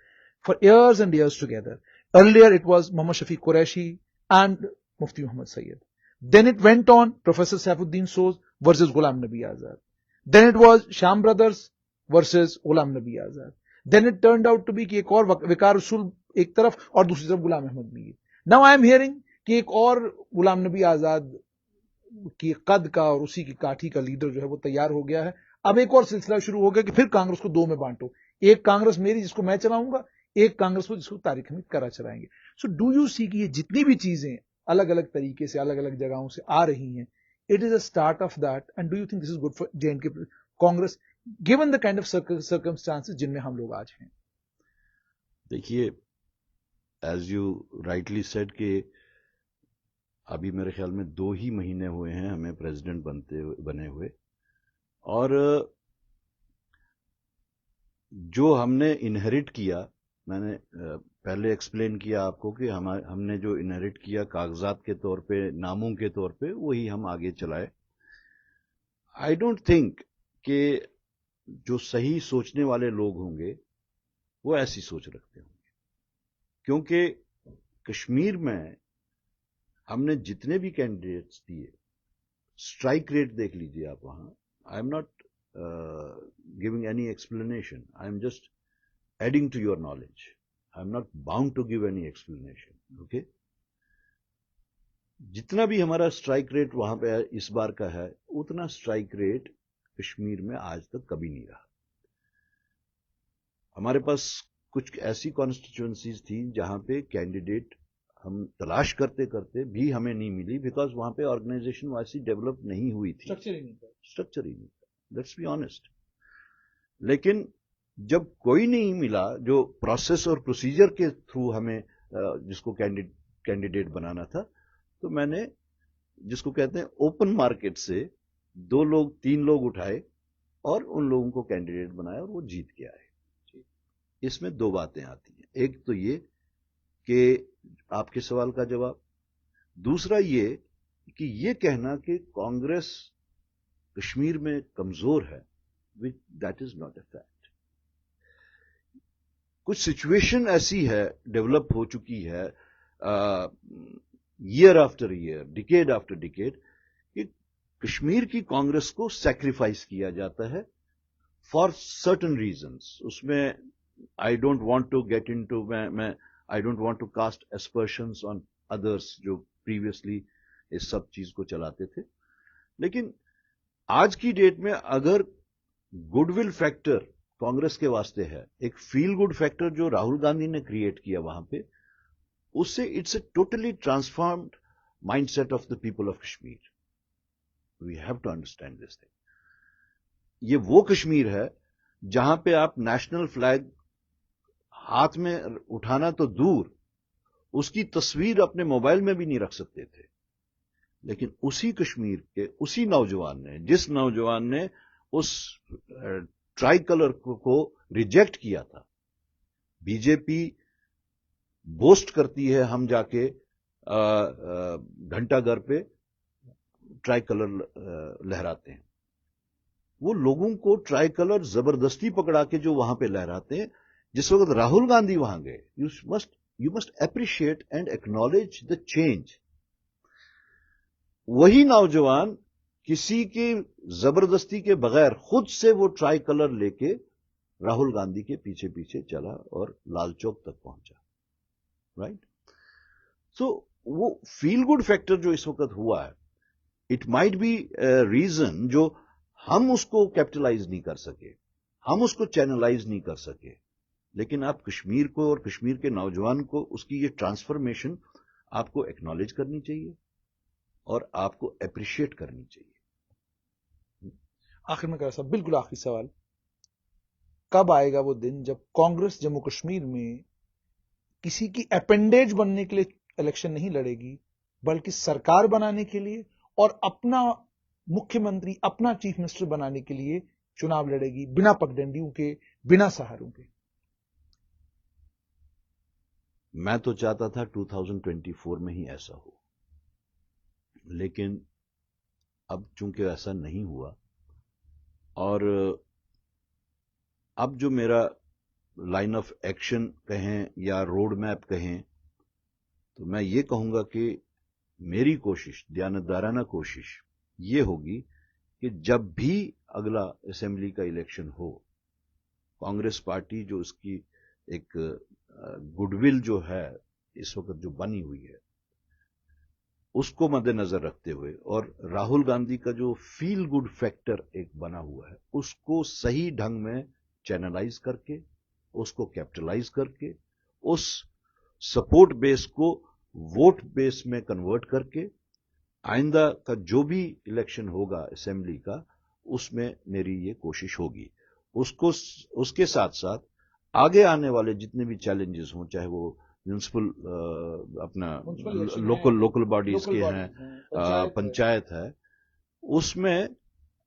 for years and years together? Earlier it was Muhammad Shafiq Qureshi and Mufti Muhammad Sayyid. Then it went on Professor Saifuddin Soz versus Ghulam Nabi Azad. Then it was Sham Brothers versus Ghulam Nabi Azad. Then it turned out to be कि एक और विकार रसूल एक तरफ और दूसरी तरफ Ghulam Ahmad Mir. Now I am hearing कि एक और गुलाम नबी आजाद की कद का और उसी की काठी का लीडर जो है वो तैयार हो गया है. अब एक और सिलसिला शुरू हो गया कि फिर कांग्रेस को दो में बांटो, एक कांग्रेस मेरी जिसको मैं चलाऊंगा, एक कांग्रेस को जिसको तारिक हमीद करा चलाएंगे. सो डू यू सी कि ये जितनी भी चीजें अलग अलग तरीके से अलग अलग जगहों से आ रही हैं, it is a start of that, and do you think this is good for J&K Congress given the kind of circumstances जिनमें हम लोग आज हैं? देखिए, ایز یو رائٹلی سیڈ کہ ابھی میرے خیال میں 2 ہی مہینے ہوئے ہیں ہمیں پریزیڈنٹ بنے ہوئے، اور جو ہم نے انہیریٹ کیا، میں نے پہلے ایکسپلین کیا آپ کو کہ ہم نے جو انہیریٹ کیا کاغذات کے طور پہ، ناموں کے طور پہ، وہی ہم آگے چلائے. آئی ڈونٹ تھنک کہ جو صحیح سوچنے والے لوگ ہوں گے وہ ایسی سوچ رکھتے ہوں گے، کیونکہ کشمیر میں ہم نے جتنے بھی کینڈیڈیٹس دیے، اسٹرائک ریٹ دیکھ لیجیے آپ وہاں. I am not giving any explanation, I am just adding to your knowledge. I am not bound to give any explanation. Okay, جتنا بھی ہمارا اسٹرائک ریٹ وہاں پہ اس بار کا ہے، اتنا اسٹرائک ریٹ کشمیر میں آج تک کبھی نہیں رہا. ہمارے پاس کچھ ایسی کانسٹیچوئنسیز تھیں جہاں پہ کینڈیڈیٹ ہم تلاش کرتے کرتے بھی ہمیں نہیں ملی، بیکاز وہاں پہ آرگنائزیشن ویسی ڈیولپ نہیں ہوئی تھی، اسٹرکچر ہی نہیں تھا. Let's be honest. لیکن جب کوئی نہیں ملا جو پروسیس اور پروسیجر کے تھرو ہمیں جس کو کینڈیڈیٹ بنانا تھا، تو میں نے جس کو کہتے ہیں اوپن مارکیٹ سے 2 لوگ 3 لوگ اٹھائے اور ان لوگوں کو کینڈیڈیٹ بنایا اور وہ جیت کے آئے. اس میں 2 باتیں آتی ہیں. ایک تو یہ کہ آپ کے سوال کا جواب، دوسرا یہ کہ یہ کہنا کہ کانگریس کشمیر میں کمزور ہے، that is not a fact. کچھ سچویشن ایسی ہے، ڈیولپ ہو چکی ہے year after year, decade after decade, کہ کشمیر کی کانگریس کو سیکریفائس کیا جاتا ہے فار سرٹن ریزنس. اس میں I don't want to get into I don't want to cast aspersions on others جو previously اس سب چیز کو چلاتے تھے. لیکن آج کی ڈیٹ میں اگر گڈ ول فیکٹر کانگریس کے واسطے ہے، ایک فیل گڈ فیکٹر جو راہل گاندھی نے کریٹ کیا وہاں پہ، اس سے it's a totally transformed mindset of the people of Kashmir. We have to understand this thing. یہ وہ کشمیر ہے جہاں پہ آپ نیشنل فلیگ ہاتھ میں اٹھانا تو دور، اس کی تصویر اپنے موبائل میں بھی نہیں رکھ سکتے تھے. لیکن اسی کشمیر کے اسی نوجوان نے، جس نوجوان نے اس ٹرائی کلر کو ریجیکٹ کیا تھا، بی جے پی بوسٹ کرتی ہے ہم جا کے گھنٹہ گھر پہ ٹرائی کلر لہراتے ہیں، وہ لوگوں کو ٹرائی کلر زبردستی پکڑا کے جو وہاں پہ لہراتے ہیں. جس وقت راہل گاندھی وہاں گئے، you must appreciate and acknowledge the change. وہی نوجوان کسی کی زبردستی کے بغیر خود سے وہ ٹرائی کلر لے کے راہل گاندھی کے پیچھے پیچھے چلا اور لال چوک تک پہنچا. رائٹ؟ سو وہ فیل گڈ فیکٹر جو اس وقت ہوا ہے، اٹ مائٹ بی ریزن جو ہم اس کو کیپٹلائز نہیں کر سکے، ہم اس کو چینلائز نہیں کر سکے. لیکن آپ کشمیر کو اور کشمیر کے نوجوان کو اس کی یہ ٹرانسفارمیشن آپ کو ایکنالج کرنی چاہیے اور آپ کو اپریشیٹ کرنی چاہیے. آخر میں کہا صاحب، بالکل آخری سوال، کب آئے گا وہ دن جب کانگریس جموں کشمیر میں کسی کی اپینڈیج بننے کے لیے الیکشن نہیں لڑے گی، بلکہ سرکار بنانے کے لیے اور اپنا مکھیہ منتری، اپنا چیف منسٹر بنانے کے لیے چناؤ لڑے گی، بنا پگڈنڈیوں کے، بنا سہاروں کے؟ میں تو چاہتا تھا 2024 میں ہی ایسا ہو، لیکن اب چونکہ ایسا نہیں ہوا، اور اب جو میرا لائن آف ایکشن کہیں یا روڈ میپ کہیں، تو میں یہ کہوں گا کہ میری کوشش، دیانتدارانہ کوشش یہ ہوگی کہ جب بھی اگلا اسمبلی کا الیکشن ہو، کانگریس پارٹی جو اس کی ایک گڈ ول جو ہے اس وقت جو بنی ہوئی ہے، اس کو مد نظر رکھتے ہوئے، اور راہل گاندھی کا جو فیل گڈ فیکٹر ایک بنا ہوا ہے، اس کو صحیح ڈھنگ میں چینلائز کر کے، اس کو کیپٹلائز کر کے، اس سپورٹ بیس کو ووٹ بیس میں کنورٹ کر کے، آئندہ کا جو بھی الیکشن ہوگا اسمبلی کا، اس میں میری یہ کوشش ہوگی. اس کے ساتھ ساتھ آگے آنے والے جتنے بھی چیلنجز ہوں، چاہے وہ म्यूनिसिपल अपना लोकल बॉडीज के हैं, पंचायत है, उसमें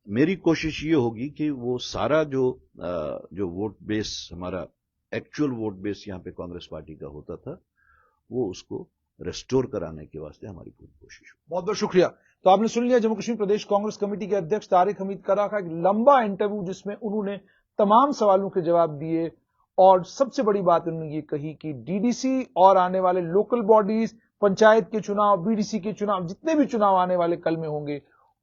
मेरी कोशिश ये होगी कि वो सारा जो वोट बेस हमारा एक्चुअल वोट बेस यहाँ पे कांग्रेस पार्टी का होता था, वो उसको रेस्टोर कराने के वास्ते हमारी पूरी कोशिश हो। बहुत बहुत शुक्रिया। तो आपने सुन लिया जम्मू कश्मीर प्रदेश कांग्रेस कमेटी के अध्यक्ष तारिक हमीद करा का एक लंबा इंटरव्यू, जिसमें उन्होंने तमाम सवालों के जवाब दिए और सबसे बड़ी बात उन्होंने ये कही कि डीडीसी और आने वाले लोकल बॉडीज, पंचायत के चुनाव, बीडीसी के चुनाव, जितने भी चुनाव आने वाले कल में होंगे,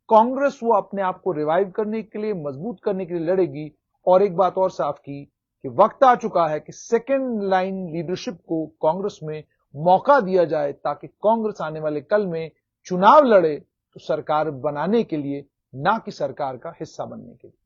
कांग्रेस वो अपने आप को रिवाइव करने के लिए, मजबूत करने के लिए लड़ेगी। और एक बात और साफ की कि वक्त आ चुका है कि सेकेंड लाइन लीडरशिप को कांग्रेस में मौका दिया जाए, ताकि कांग्रेस आने वाले कल में चुनाव लड़े तो सरकार बनाने के लिए, ना कि सरकार का हिस्सा बनने के लिए।